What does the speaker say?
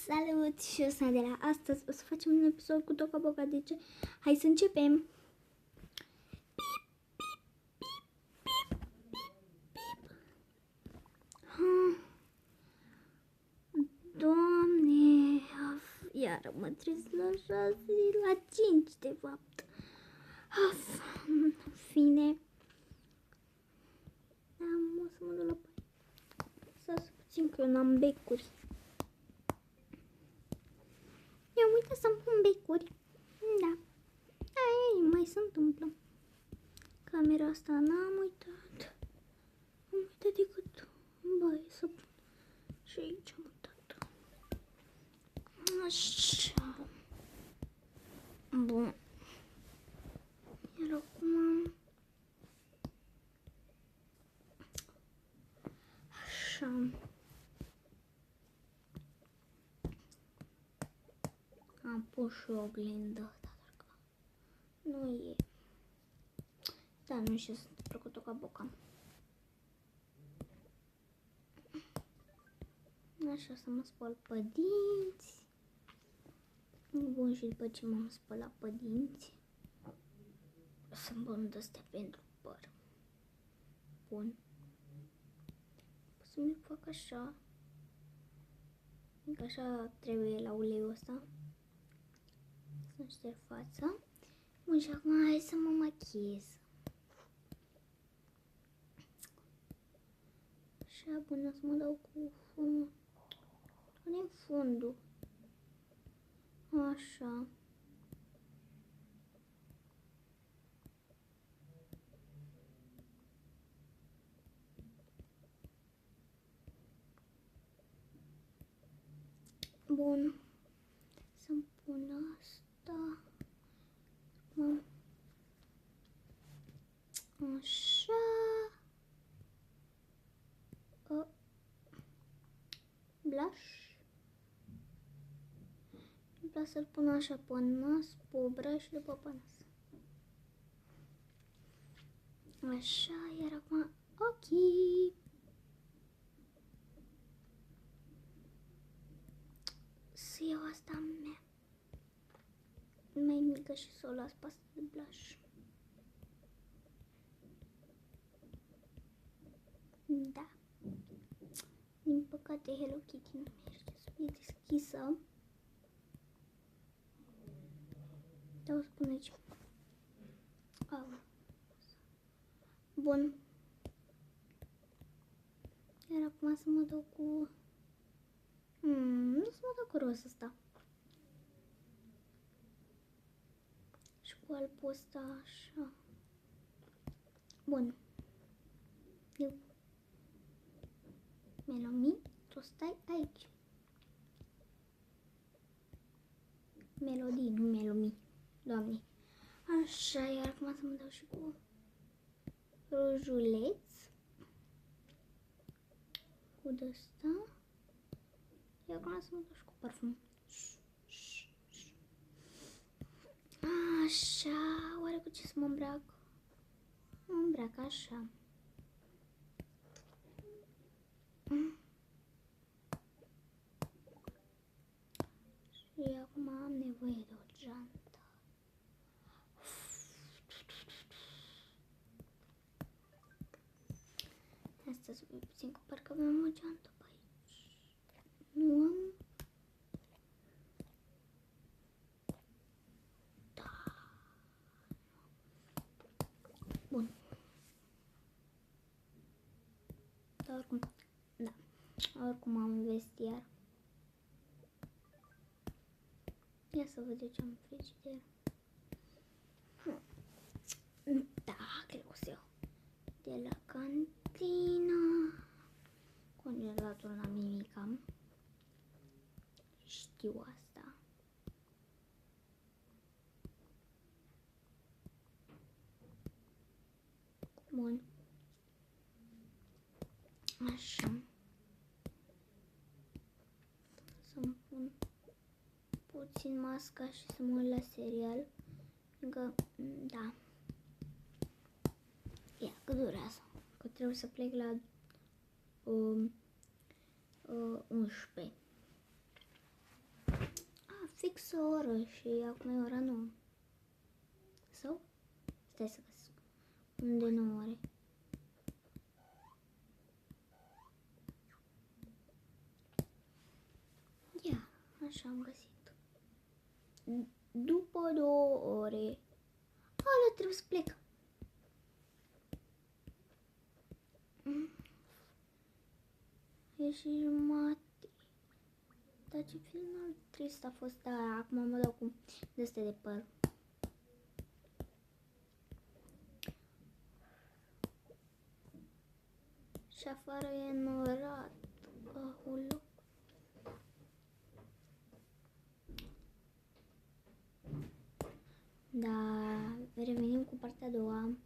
Salut și eu sunt Adela. Astăzi o să facem un episod cu Toca Boca, deci hai să începem. Doamne, iar mă trezesc la 6, la 5 de fapt. În fine. O să mă duc la să puțin că eu n-am becuri. Eu uite să-mi pun becuri. Da. Aia mai se întâmplă. Camera asta n-am uitat. Am uitat decât baie să pun. Și aici am uitat. Așa. Bun. Iar acum... Așa. Am pus și o oglindă, dar că nu e. Da, nu știu ce se întâmplă cu Toca Boca. Așa, să mă spăl pe dinți. Bun, și după ce m-am spălat pe dinți, o să-mi pun de-astea pentru păr. Bun. Pot să mi fac așa. Că așa trebuie la uleiul ăsta. Să-mi șterg fața. Bun, și acum hai să mă machiez. Așa, până să mă dau cu fundul. Punem fundul. Așa. Bun. Să-mi pun asta. Așa. Blush. Îmi place să-l pun așa pe nas, pe obraj și după pe nas. Așa, iar acum ochii. Să iau asta mea mai mică și să o las pe asta de blush. Da. Din păcate Hello Kitty nu merge să fie deschisă. Dar o să pun aici. Bun. Iar acum să mă dau cu... Nu să mă dau cu roz ăsta. Și cu albul ăsta așa. Bun. Eu. Melomi, tu stai aici. Melodii, nu melomi. Doamne. Așa, iar acum să mă dau și cu rujuleț. Cu de-asta. Iar acum să mă dau și cu parfum. Așa, oare cu ce să mă îmbrac? Mă îmbrac așa. Și acum am nevoie de o geantă. Asta să fiu puțin, că parcă avem o geantă pe aici. Nu am. Da. Bun. Dar oricum, da. Oricum am vestiar. Ia să văd ce am în frigider. Da, cred că o să iau de la cantină. Congelatul la Mimica. Știu asta. Bun. Așa. Să-mi pun puțin masca și să mă uit la serial. Încă, da. Ia, că durează. Că trebuie să plec la 11. fix o oră și acum e ora 9. Sau? Stai să găsesc. Unde 9 ore? Ia, așa am găsit. După 2 ore. Ala, trebuie să plec. E și jumate. Dar ce final trist a fost, dar acum mă dau cu de-astea de păr. Și afară e norat. Aholo. Da, revenim cu partea a doua.